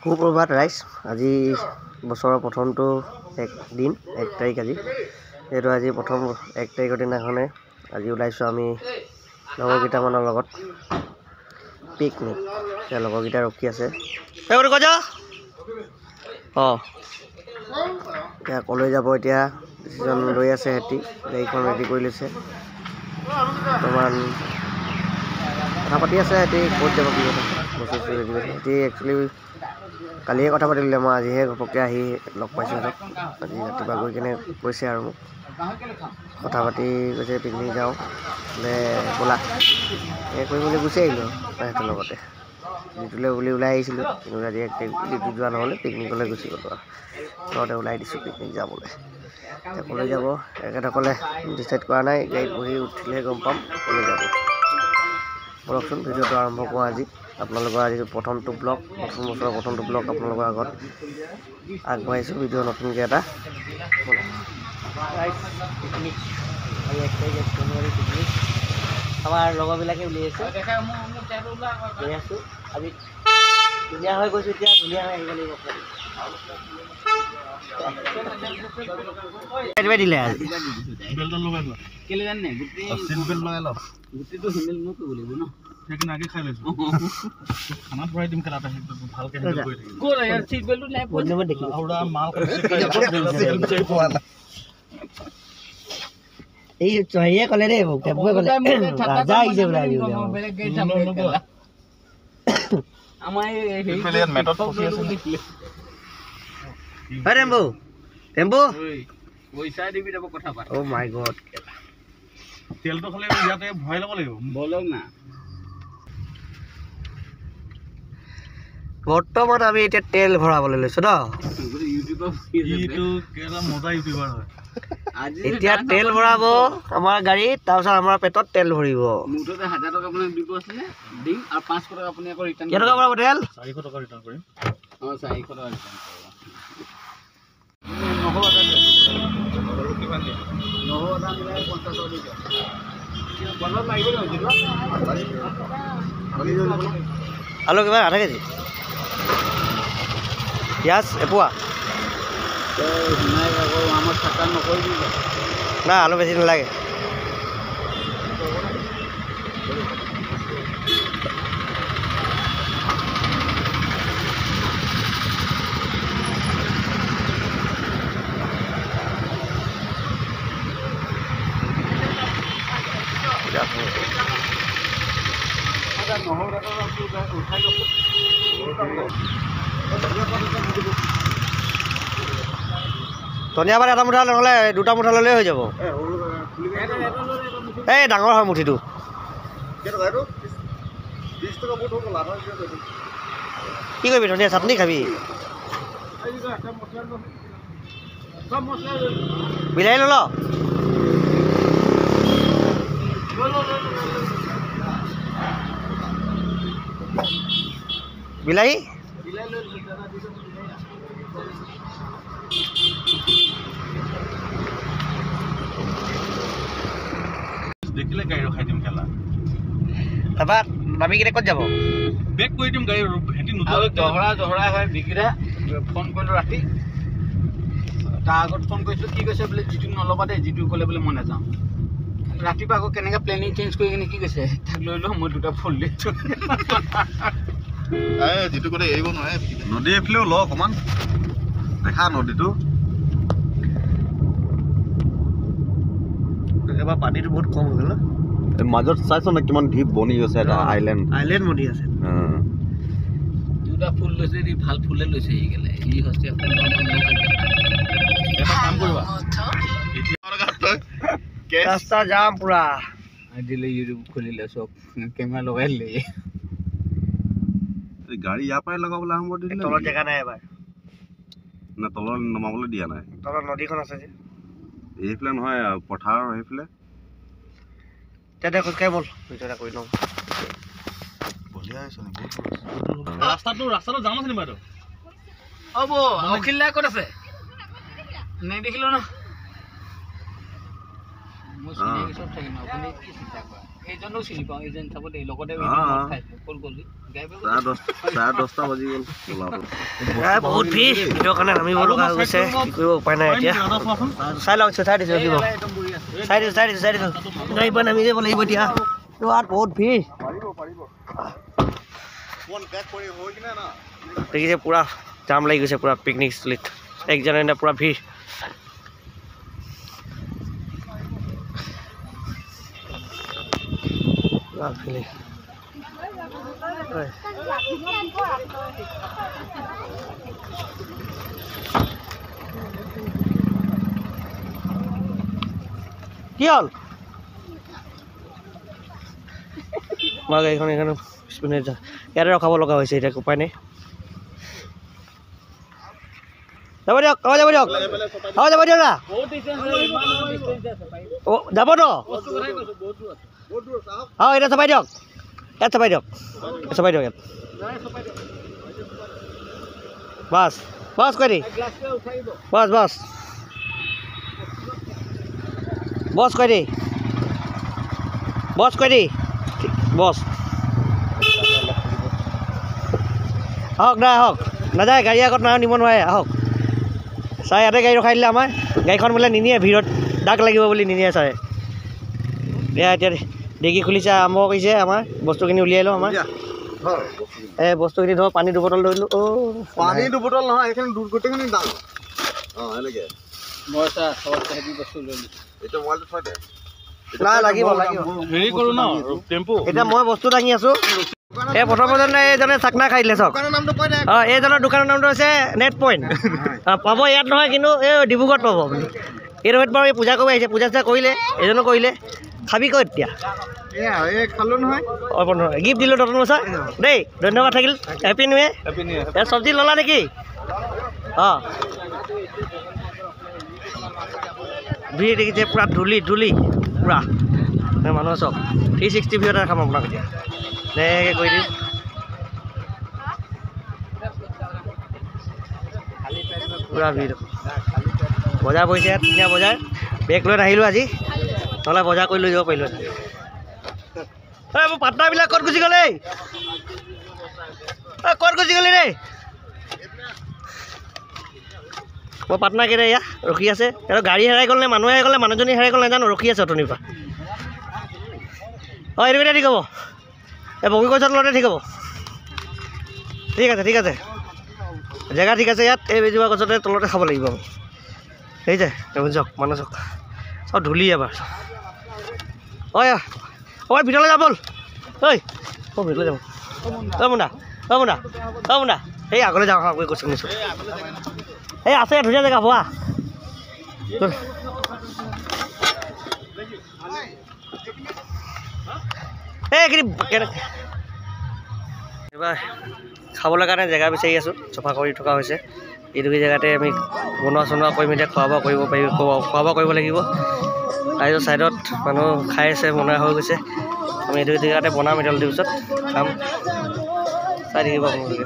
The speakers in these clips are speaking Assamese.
সুপ্ৰভাত ৰাইজ। আজি বছৰৰ প্ৰথমটো দিন 1 তাৰিখ আজি। এইটো আজি প্ৰথম 1 তাৰিখৰ দিনাখনে আজি ওলাইছোঁ আমি লগৰকেইটামানৰ লগত পিকনিক। এতিয়া লগৰকেইটা ৰখি আছে। এতিয়া কলৈ যাব এতিয়া ডিচিজন লৈ আছে সিহঁতি। গাড়ীখন ৰেডি কৰি লৈছে। বৰ্তমান কথা পাতি আছে সিহঁতি ক'ত যাব কি কথা বস্তু ৰেডি কৰিছে। সিহঁতি একচুৱেলি কালিয়ে কথা পাতিলে, মই আজিহে ঘপককৈ আহি লগ পাইছোঁ সিহঁতক। আজি ৰাতিপুৱা গৈ কিনে কৈছে আৰু মোক কথা পাতি কৈছে পিকনিক যাওঁ বোলে ব'লা। এই কৰি মেলি গুচি আহিলোঁ সিহঁতৰ লগতে। ডিউটিলৈ বুলি ওলাই আহিছিলোঁ, কিন্তু আজি ডিউটি যোৱা নহ'লে পিকনিকলৈ গুচি গ'লোঁ আৰু ঘৰতে ওলাই দিছোঁ পিকনিক যাবলৈ। এতিয়া ক'লৈ যাব এখেতসকলে ডিচাইড কৰা নাই। গাড়ীত বহি উঠিলেহে গম পাম ক'লৈ যাব। ব'লকচোন ভিডিঅ'টো আৰম্ভ কৰোঁ আজি। আপোনালোকৰ আজি প্ৰথমটো ব্লগ, প্ৰথম বছৰৰ প্ৰথমটো ব্লগ আপোনালোকৰ আগত আগবঢ়াইছোঁ। ভিডিঅ' নতুনকৈ এটা পিকনিক আজি 1 তাৰিখ জানুৱাৰী পিকনিক আমাৰ লগৰবিলাকে উলিয়াইছে। গৈ আছোঁ আজি ধুনীয়া হৈ গৈছোঁ। এতিয়া ধুনীয়া হৈ আহিব লাগিব। দিলে আজি কেলে জানে গোটেইটো হেণ্ডেল মই কৰিব লাগিব ন। সেইকাৰণে আগে খাই লৈছোঁ। খানাত ভৰাই দিম কেলা ভালকৈ হেণ্ডেল কৰি থাকিম। ক'ত ইয়াৰ চিট বেল্টটো নাই পোৱা দেখিলোঁ আউৰা মাল এই চহিয়ে ক'লে দেই মোক টেম্পুৱে ক'লে ৰাজা আহিছে বোলে আজি আমাৰ এই মেটত ফচি আছে দেখিলে। টেম্পু টেম্পু পইচা দিবি যাব কথা পাত। অ' মাই গড, তেলটো খালি ইয়াতে ভৰাই ল'ব লাগিব। বলক না। বৰ্তমান আমি এতিয়া তেল ভৰাবলৈ লৈছোঁ ন। এতিয়া তেল ভৰাব আমাৰ গাড়ীত, তাৰপিছত আমাৰ পেটত তেল ভৰিব। মুঠতে 1000 টকা আপুনি দিব আছিলে দিম আৰু 500 টকা আপুনি আকৌ ৰিটাৰ্ণ। কেই টকা ভৰাব তেল? 400 টকা ৰিটাৰ্ণ কৰিম। 400 টকা ৰিটাৰ্ণ কৰিব। আলু কিমান আধা কেজি? পিঁয়াজ এপোৱা না, আলু বেছি নালাগে। ধনিয়া পাত এটা মুঠা নহ'লে 2টা মুঠা ল'লেই হৈ যাব। এই ডাঙৰ হয় মুঠিটো। কি কৰিবি? ধনিয়া চাটনি খাবি? বিলাহী ল'ল? বিলাহী দেখিলে গাড়ী ৰখাই দিম কেলা। তাৰপৰা নামি কিনে ক'ত যাব? বেক কৰি দিম গাড়ী হেঁতি জহৰা হয় বিকিৰা। ফোন কৰিলোঁ ৰাতি, তাৰ আগত ফোন কৰিছোঁ। কি কৈছে বোলে যিটো নল'বা দেই, যিটো ক'লে বোলে মই নাযাওঁ। ৰাতিপুৱা আকৌ কেনেকৈ প্লেনিং চেঞ্জ কৰি কিনে কি কৈছে তাক লৈ লওঁ মই 2টা ফুল দিছোঁ। যিটো ক'লে এৰিব নোৱাৰে। নদী এইফালেও ল অকণমান দেখা নদীটো। এবাৰ পানীটো বহুত কম হৈ গ'ল। মাজত চাইছ না কিমান ঢিপ বনি গৈছে। এটা আইলেণ্ড বনি আছে। 2টা ফুল লৈছে, ভাল ফুলে লৈছে। ই গ'লে ই হৈছে কাম কৰিবা ৰাস্তা যাম পুৰা দিলে। ইউটিউব খুলিলে চব কেমেৰা লগাই দিলে। গাড়ী ইয়াৰ পৰাই লগাবলৈ আৰম্ভ দিলে। তলত জেগা নাই এবাৰ না, তলত নমাবলৈ দিয়া নাই। তলত নদীখন আছে যে এইফালে নহয় পথাৰৰ সেইফালে। তেতিয়া খোজকাঢ়ি ব'ল ভিডিঅ' এটা কৰি লওঁ। ৰাস্তাটো যাম আছে নি বাইদেউ? হ'ব। অখিল দা ক'ত আছে? নেদেখিলোঁ ন। মই চিনাকি চব থাকিম, আপুনি কি চিন্তা কৰা। এইজনো চিনি পাওঁ এইজন চাব দেই লগতে কল গলি দহটা বাজি গ'ল বহুত ভিৰ ভিডিঅ'ৰ কাৰণে নামিব লগা হৈ গৈছে কি কৰিব উপায় নাই এতিয়া চাই লওক চাই দিছোঁ গাড়ীৰ পৰা নামি যাব লাগিব এতিয়া ইয়াত বহুত ভিৰ দেখিছে পুৰা জাম লাগি গৈছে পুৰা পিকনিক স্থলীত 1 জানুৱাৰীত পুৰা ভিৰ কি হ'ল মই গাড়ীখন এইখন স্পিনে যা ইয়াতে ৰখাব লগা হৈছে এতিয়া উপায় নাই যাব দিয়ক না যাব ন এতিয়া চপাই দিয়ক ইয়াত চপাই দিয়ক ইয়াত বাছ কৰি বছ কৰি আহক নাযায় গাড়ী আগত নিব নোৱাৰে আহক চাই ইয়াতে গাড়ী ৰখাই দিলে আমাৰ গাড়ীখন বোলে নিনিয়ে ভিৰত দাগ লাগিব বুলি নিনিয়ে চাই এতিয়া ডেগি খুলিছে আৰম্ভ কৰিছে আমাৰ বস্তুখিনি উলিয়াই লওঁ আমাৰ এই বস্তুখিনি ধৰক পানী 2 বটল ধৰিলোঁ পানী 2 বটল নহয় এইখিনি গোটেইখিনি দাম এনেকৈ মই হেভি বস্তু লৈ এইটো মোবাইলটো থৈ দে লাগিব হেৰি কৰোঁ ন টেম্পু এতিয়া মই বস্তু দাঙি আছোঁ এই প্ৰথমজনে এইজনে চাকনা খাই দিলে চাওক এইজনৰ দোকানৰ নামটো হৈছে নেট পইণ্ট পাব ইয়াত নহয় কিন্তু এই ডিব্ৰুগড়ত পাব আপুনি এই ৰহিত বাৰু এই পূজা কৰিব আহিছে পূজা কৰিলে এজনো কৰিলে খাবি ক'ত এতিয়া খালোঁ নহয় গিফ্ট দিলোঁ নতুন বছৰ দেই ধন্যবাদ থাকিল হেপী নিউ ইয়াৰ চব্জি ল'লা নেকি ভিৰ দেখিছে পুৰা ধূলি পুৰা মানুহ চাওক 360 ভিউ এটা খাম আপোনাক এতিয়া এনেকৈ কৰি দিম পুৰা ভিৰ বজাৰ বহিছে ইয়াত ধুনীয়া বজাৰ বেগ লৈ নাহিলোঁ আজি নহ'লে বজাৰ কৰি লৈ যাব পাৰিলোঁ মোৰ পাৰ্টনাৰবিলাক ক'ত গুচি গ'লে দেই মোৰ পাৰ্টনাৰকেইটা এয়া ৰখি আছে আৰু গাড়ী হেৰাই গ'ল নে মানুহে হেৰাই গ'ল নে মানুহজনী হেৰাই গ'ল নাজানো ৰখি আছে অথনিৰ পৰা এইটোকেইটা ঠিক হ'ব এই বগীগছৰ তলতে ঠিক হ'ব ঠিক আছে জেগা ঠিক আছে ইয়াত এই বেজোৱা গছতে তলতে খাব লাগিব আমি সেই যে যাওক মানুহ চাওক চব ধূলি এবাৰ ভিতৰলৈ যাব ব'ল ভিতৰলৈ যাব মুণ্ডা এই আগলৈ যাওঁ কৈছোঁ শুনিছোঁ এই আছে ধুনীয়া জেগা হোৱা এইখিনি এইবাৰ খাবলৈ কাৰণে জেগা বিচাৰি আছোঁ চফা কৰি থকা হৈছে এইটো জেগাতে আমি বনোৱা চনোৱা কৰি মেলি খোৱা বোৱা কৰিব লাগিব ৰাইজৰ ছাইডত মানুহ খাই আছে বনোৱা হৈ গৈছে আমি এইটো জেগাতে বনাম এতিয়া অলপ পিছত খাম চাই থাকিব আপোনালোকে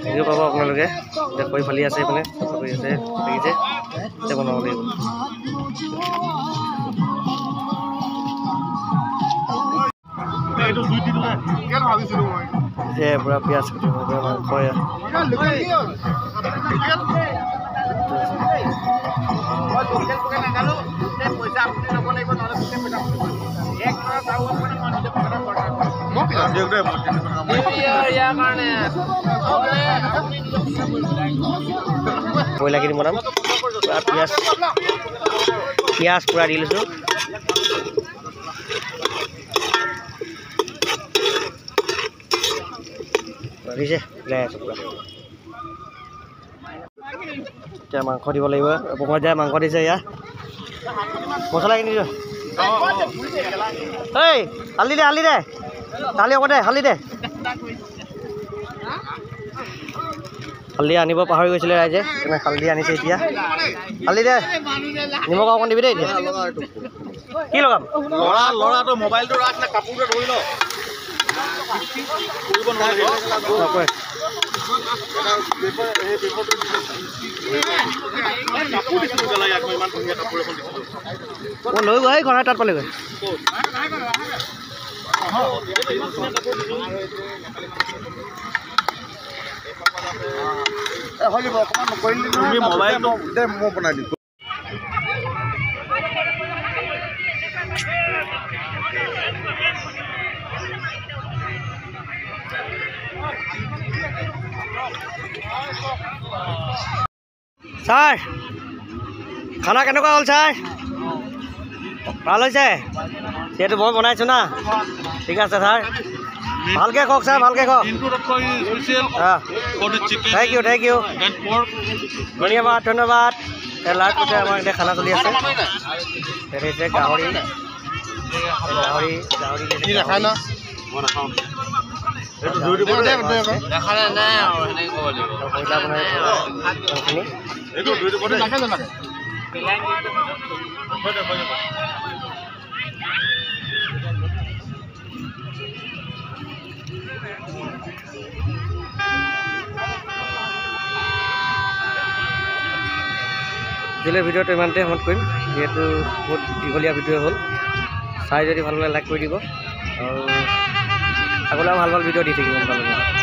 দেখিব পাব আপোনালোকে এতিয়া কৰি ফালি আছে এইপিনে চফা কৰি আছে দেখিছে এতিয়া বনাব লাগিব পুৰা পিঁয়াজ কাটিব মাংস ব্ৰইলাৰখিনি বনাম পুৰা পিঁয়াজ পুৰা দি লৈছোঁ দিছে ওলাই আছোঁ পুৰা এতিয়া মাংস দিব লাগিব মই এতিয়া মাংস দিছে ইয়াত মছলাখিনি দিওঁ এই হালধি দে হালধি আকৌ দে হালধি আনিব পাহৰি গৈছিলে ৰাইজে সেইকাৰণে হালধি আনিছে এতিয়া হালধি দে নিমখ অকণ দিবি দেই এতিয়া কি লগাম ল'ৰাটো মোবাইলটো ৰাখ নে কাপোৰটো ধৰি ল মই লৈ গৈ ঘৰ তাত পালেগৈ তুমি মোবাইলটো দে মই বনাই দিম ছাৰ খানা কেনেকুৱা হ'ল ছাৰ ভাল হৈছে সেইটো মই বনাইছোঁ না ঠিক আছে ছাৰ ভালকৈ কওক ছাৰ ভালকৈ কওক থেংক ইউ ধন্যবাদ ধন্যবাদ লাইভ কৈছে আমাৰ এতিয়া খানা চলি আছে হৈছে গাহৰি নাখায় না আজিলৈ ভিডিঅ'টো ইমানতে সমাপ্ত কৰিম যিহেতু বহুত দীঘলীয়া ভিডিঅ' হ'ল চাই যদি ভাল লাগে লাইক কৰি দিব আৰু আগলৈও ভাল ভাল ভিডিঅ' দি থাকিব আপোনালোকে